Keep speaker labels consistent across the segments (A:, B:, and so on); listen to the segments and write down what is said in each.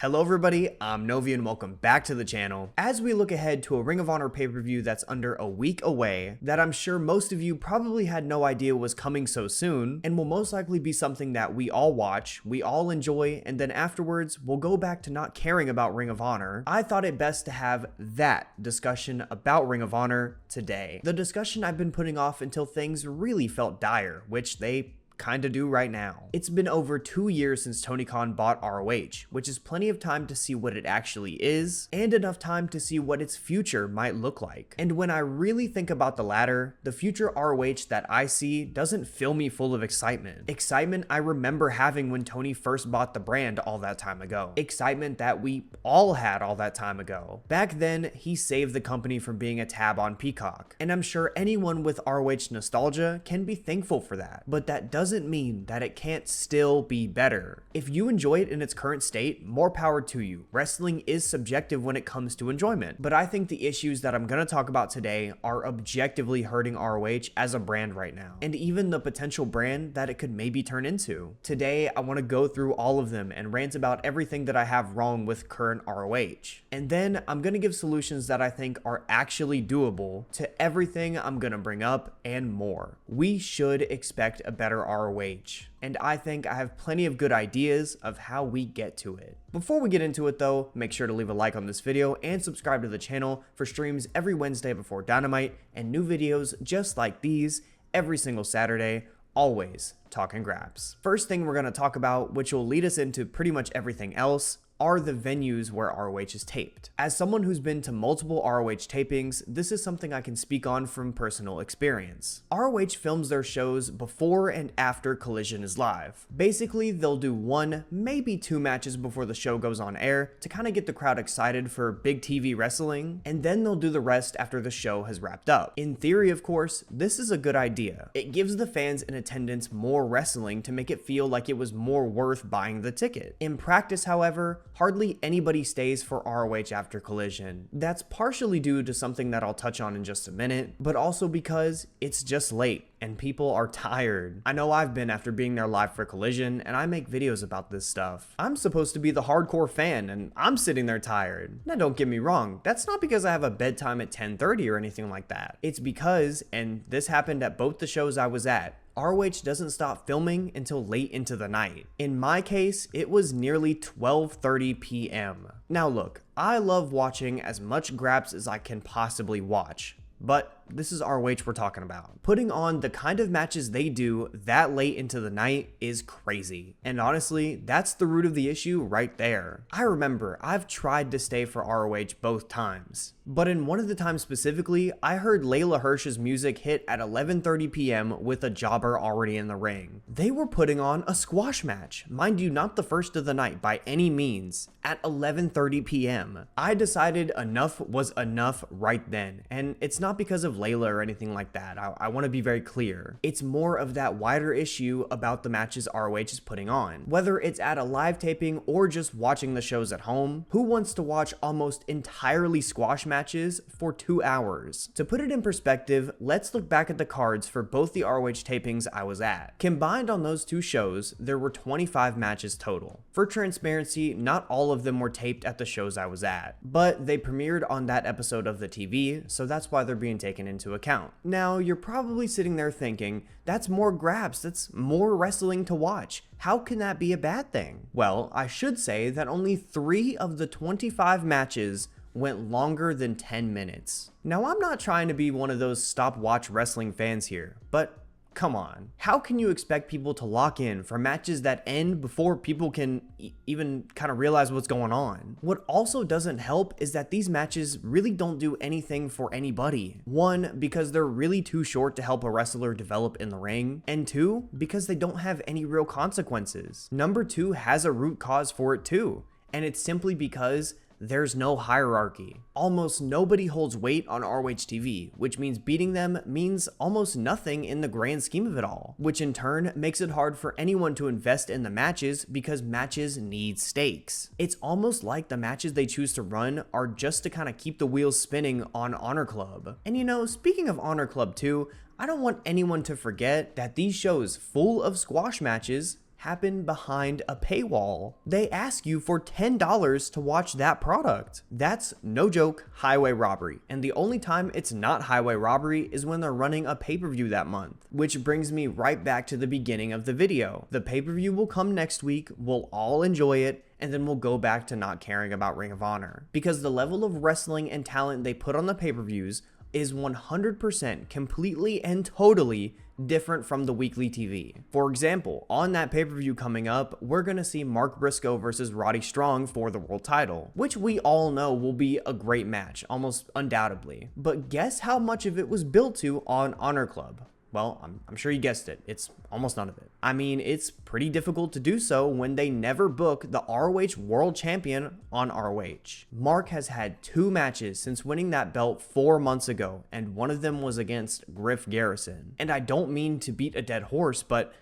A: Hello everybody, I'm Novi and welcome back to the channel. As we look ahead to a Ring of Honor pay-per-view that's under a week away, that I'm sure most of you probably had no idea was coming so soon, and will most likely be something that we all watch, we all enjoy, and then afterwards we'll go back to not caring about Ring of Honor, I thought it best to have that discussion about Ring of Honor today. The discussion I've been putting off until things really felt dire, which they kinda do right now. It's been over 2 years since Tony Khan bought ROH, which is plenty of time to see what it actually is, and enough time to see what its future might look like. And when I really think about the latter, the future ROH that I see doesn't fill me full of excitement. Excitement I remember having when Tony first bought the brand all that time ago. Excitement that we all had all that time ago. Back then, he saved the company from being a tab on Peacock, and I'm sure anyone with ROH nostalgia can be thankful for that, but that doesn't mean that it can't still be better. If you enjoy it in its current state, more power to you. Wrestling is subjective when it comes to enjoyment, but I think the issues that I'm gonna talk about today are objectively hurting ROH as a brand right now, and even the potential brand that it could maybe turn into. Today, I wanna go through all of them and rant about everything that I have wrong with current ROH. And then I'm gonna give solutions that I think are actually doable to everything I'm gonna bring up and more. We should expect a better ROH, and I think I have plenty of good ideas of how we get to it. Before we get into it though, make sure to leave a like on this video and subscribe to the channel for streams every Wednesday before Dynamite and new videos just like these every single Saturday, always talking graps. First thing we're going to talk about, which will lead us into pretty much everything else, are the venues where ROH is taped. As someone who's been to multiple ROH tapings, this is something I can speak on from personal experience. ROH films their shows before and after Collision is live. Basically, they'll do 1, maybe 2 matches before the show goes on air to kind of get the crowd excited for big TV wrestling, and then they'll do the rest after the show has wrapped up. In theory, of course, this is a good idea. It gives the fans in attendance more wrestling to make it feel like it was more worth buying the ticket. In practice, however, hardly anybody stays for ROH after Collision. That's partially due to something that I'll touch on in just a minute, but also because it's just late and people are tired. I know I've been after being there live for Collision, and I make videos about this stuff. I'm supposed to be the hardcore fan, and I'm sitting there tired. Now don't get me wrong, that's not because I have a bedtime at 10:30 or anything like that. It's because, and this happened at both the shows I was at, ROH doesn't stop filming until late into the night. In my case, it was nearly 12:30 p.m. Now look, I love watching as much graps as I can possibly watch, but this is ROH we're talking about. Putting on the kind of matches they do that late into the night is crazy. And honestly, that's the root of the issue right there. I remember I've tried to stay for ROH both times, but in one of the times specifically, I heard Layla Hirsch's music hit at 11:30 p.m. with a jobber already in the ring. They were putting on a squash match, mind you, not the first of the night by any means, at 11:30 p.m. I decided enough was enough right then, and it's not because of Layla or anything like that. I want to be very clear. It's more of that wider issue about the matches ROH is putting on. Whether it's at a live taping or just watching the shows at home, who wants to watch almost entirely squash matches for 2 hours? To put it in perspective, let's look back at the cards for both the ROH tapings I was at. Combined on those 2 shows, there were 25 matches total. For transparency, not all of them were taped at the shows I was at, but they premiered on that episode of the TV, so that's why they're being taken into account. Now, you're probably sitting there thinking, that's more grabs, that's more wrestling to watch. How can that be a bad thing? Well, I should say that only 3 of the 25 matches went longer than 10 minutes. Now, I'm not trying to be one of those stopwatch wrestling fans here, but come on. How can you expect people to lock in for matches that end before people can even kind of realize what's going on? What also doesn't help is that these matches really don't do anything for anybody. 1, because they're really too short to help a wrestler develop in the ring, and 2, because they don't have any real consequences. Number 2 has a root cause for it too, and it's simply because there's no hierarchy. Almost nobody holds weight on ROH TV, which means beating them means almost nothing in the grand scheme of it all, which in turn makes it hard for anyone to invest in the matches because matches need stakes. It's almost like the matches they choose to run are just to kind of keep the wheels spinning on Honor Club. And you know, speaking of Honor Club too, I don't want anyone to forget that these shows full of squash matches happen behind a paywall. They ask you for $10 to watch that product. That's, no joke, highway robbery. And the only time it's not highway robbery is when they're running a pay-per-view that month. Which brings me right back to the beginning of the video. The pay-per-view will come next week, we'll all enjoy it, and then we'll go back to not caring about Ring of Honor. Because the level of wrestling and talent they put on the pay-per-views is 100% completely and totally different from the weekly TV. For example, on that pay-per-view coming up, we're gonna see Mark Briscoe versus Roddy Strong for the world title, which we all know will be a great match, almost undoubtedly. But guess how much of it was built to on Honor Club? Well, I'm sure you guessed it. It's almost none of it. I mean, it's pretty difficult to do so when they never book the ROH World Champion on ROH. Mark has had 2 matches since winning that belt 4 months ago, and one of them was against Griff Garrison. And I don't mean to beat a dead horse, but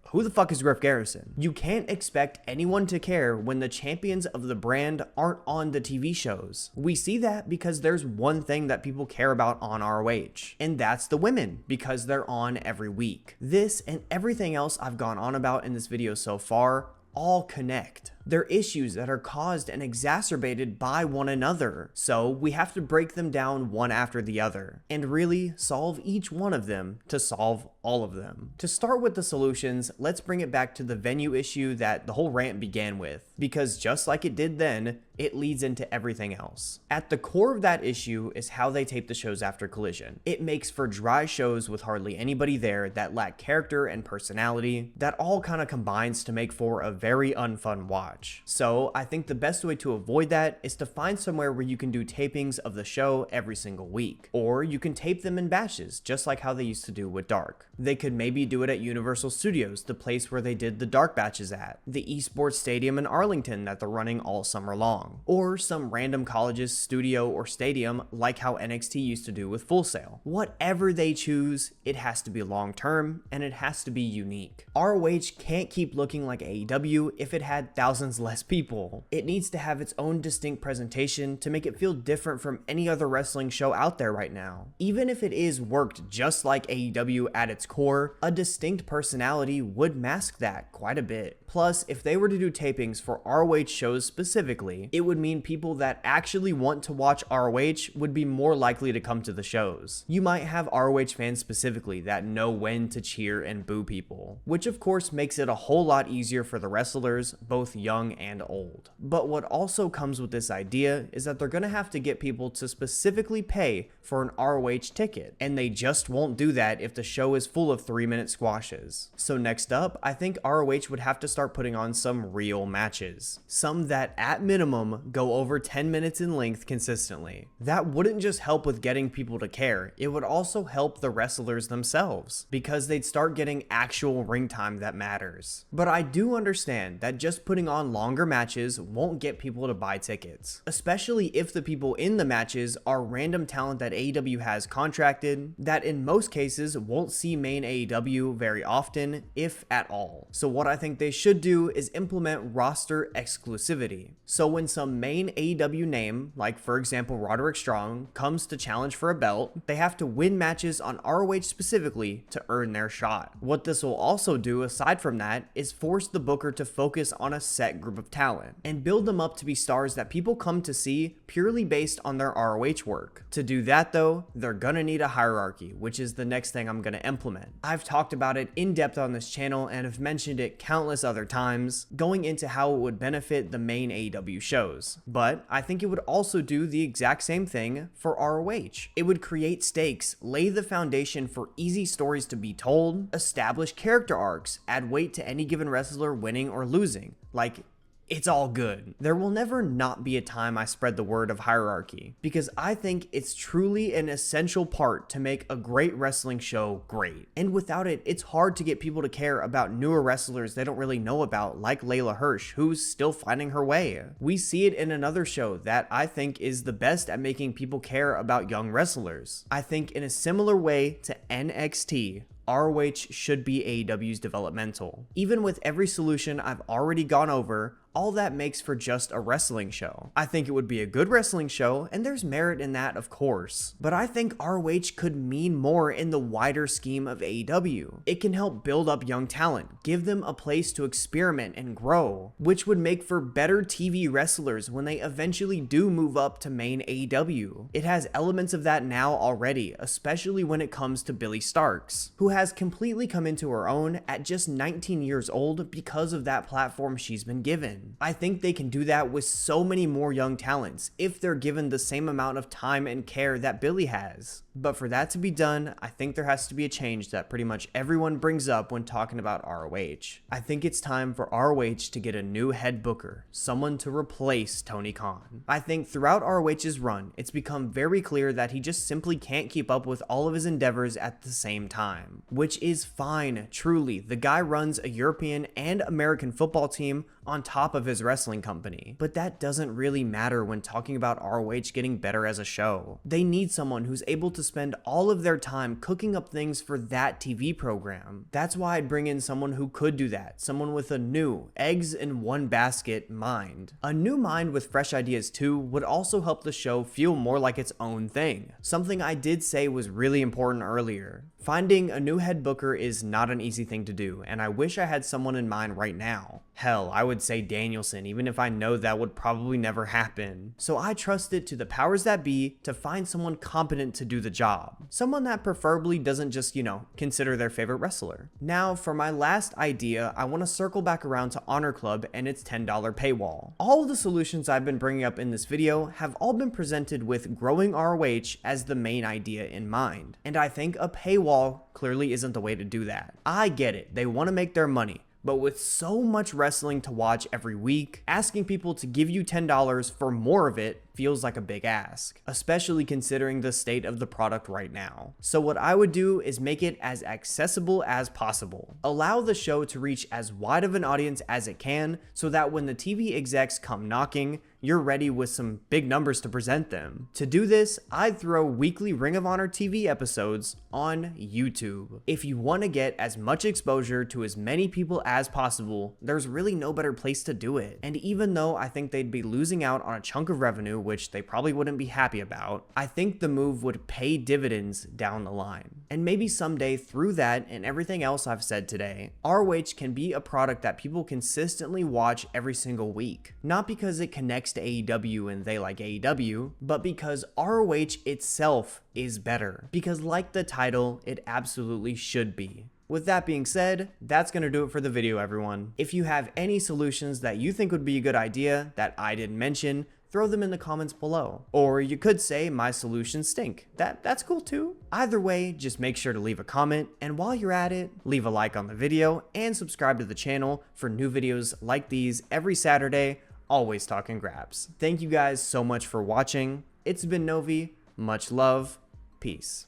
A: who the fuck is Griff Garrison? You can't expect anyone to care when the champions of the brand aren't on the TV shows. We see that because there's one thing that people care about on ROH, and that's the women, because they're on every week. This and everything else I've gone on about in this video so far all connect. They're issues that are caused and exacerbated by one another, so we have to break them down one after the other, and really solve each one of them to solve all of them. To start with the solutions, let's bring it back to the venue issue that the whole rant began with, because just like it did then, it leads into everything else. At the core of that issue is how they tape the shows after Collision. It makes for dry shows with hardly anybody there that lack character and personality. That all kind of combines to make for a very unfun watch. So I think the best way to avoid that is to find somewhere where you can do tapings of the show every single week. Or you can tape them in batches, just like how they used to do with Dark. They could maybe do it at Universal Studios, the place where they did the Dark batches at, the esports stadium in Arlington that they're running all summer long, or some random college's studio or stadium like how NXT used to do with Full Sail. Whatever they choose, it has to be long term and it has to be unique. ROH can't keep looking like AEW if it had thousands less people. It needs to have its own distinct presentation to make it feel different from any other wrestling show out there right now. Even if it is worked just like AEW at its core, a distinct personality would mask that quite a bit. Plus, if they were to do tapings for ROH shows specifically, it would mean people that actually want to watch ROH would be more likely to come to the shows. You might have ROH fans specifically that know when to cheer and boo people, which of course makes it a whole lot easier for the wrestlers, both young and old. But what also comes with this idea is that they're gonna have to get people to specifically pay for an ROH ticket, and they just won't do that if the show is full of 3-minute squashes. So next up, I think ROH would have to start putting on some real matches. Some that at minimum go over 10 minutes in length consistently. That wouldn't just help with getting people to care, it would also help the wrestlers themselves, because they'd start getting actual ring time that matters. But I do understand that just putting on longer matches won't get people to buy tickets, especially if the people in the matches are random talent that AEW has contracted, that in most cases won't see main AEW very often, if at all. So what I think they should do is implement roster exclusivity. So when some main AEW name, like for example Roderick Strong, comes to challenge for a belt, they have to win matches on ROH specifically to earn their shot. What this will also do, aside from that, is force the booker to focus on a set group of talent and build them up to be stars that people come to see purely based on their ROH work. To do that though, they're gonna need a hierarchy, which is the next thing I'm gonna implement. I've talked about it in depth on this channel and have mentioned it countless other times, going into how it would benefit the main AEW shows. But I think it would also do the exact same thing for ROH. It would create stakes, lay the foundation for easy stories to be told, establish character arcs, add weight to any given wrestler winning or losing. Like, it's all good. There will never not be a time I spread the word of hierarchy, because I think it's truly an essential part to make a great wrestling show great. And without it, it's hard to get people to care about newer wrestlers they don't really know about, like Layla Hirsch, who's still finding her way. We see it in another show that I think is the best at making people care about young wrestlers. I think in a similar way to NXT, ROH should be AEW's developmental. Even with every solution I've already gone over, all that makes for just a wrestling show. I think it would be a good wrestling show, and there's merit in that, of course. But I think ROH could mean more in the wider scheme of AEW. It can help build up young talent, give them a place to experiment and grow, which would make for better TV wrestlers when they eventually do move up to main AEW. It has elements of that now already, especially when it comes to Billie Starkz, who has completely come into her own at just 19 years old because of that platform she's been given. I think they can do that with so many more young talents if they're given the same amount of time and care that Billie has. But for that to be done, I think there has to be a change that pretty much everyone brings up when talking about ROH. I think it's time for ROH to get a new head booker, someone to replace Tony Khan. I think throughout ROH's run, it's become very clear that he just simply can't keep up with all of his endeavors at the same time, which is fine, truly. The guy runs a European and American football team on top of his wrestling company. But that doesn't really matter when talking about ROH getting better as a show. They need someone who's able to spend all of their time cooking up things for that TV program. That's why I'd bring in someone who could do that, someone with a new, eggs in one basket mind. A new mind with fresh ideas too would also help the show feel more like its own thing. Something I did say was really important earlier. Finding a new head booker is not an easy thing to do, and I wish I had someone in mind right now. Hell, I would say Danielson, even if I know that would probably never happen. So I trust it to the powers that be to find someone competent to do the job. Someone that preferably doesn't just, consider their favorite wrestler. Now, for my last idea, I want to circle back around to Honor Club and its $10 paywall. All of the solutions I've been bringing up in this video have all been presented with growing ROH as the main idea in mind. And I think a paywall clearly isn't the way to do that. I get it, they want to make their money. But with so much wrestling to watch every week, asking people to give you $10 for more of it feels like a big ask, especially considering the state of the product right now. So what I would do is make it as accessible as possible. Allow the show to reach as wide of an audience as it can so that when the TV execs come knocking, you're ready with some big numbers to present them. To do this, I'd throw weekly Ring of Honor TV episodes on YouTube. If you want to get as much exposure to as many people as possible, there's really no better place to do it. And even though I think they'd be losing out on a chunk of revenue, which they probably wouldn't be happy about, I think the move would pay dividends down the line. And maybe someday through that and everything else I've said today, ROH can be a product that people consistently watch every single week. Not because it connects to AEW and they like AEW, but because ROH itself is better. Because like the title, it absolutely should be. With that being said, that's going to do it for the video, everyone. If you have any solutions that you think would be a good idea that I didn't mention, throw them in the comments below. Or you could say my solutions stink. That's cool too. Either way, just make sure to leave a comment, and while you're at it, leave a like on the video and subscribe to the channel for new videos like these every Saturday, always talking grabs. Thank you guys so much for watching. It's been Novi. Much love. Peace.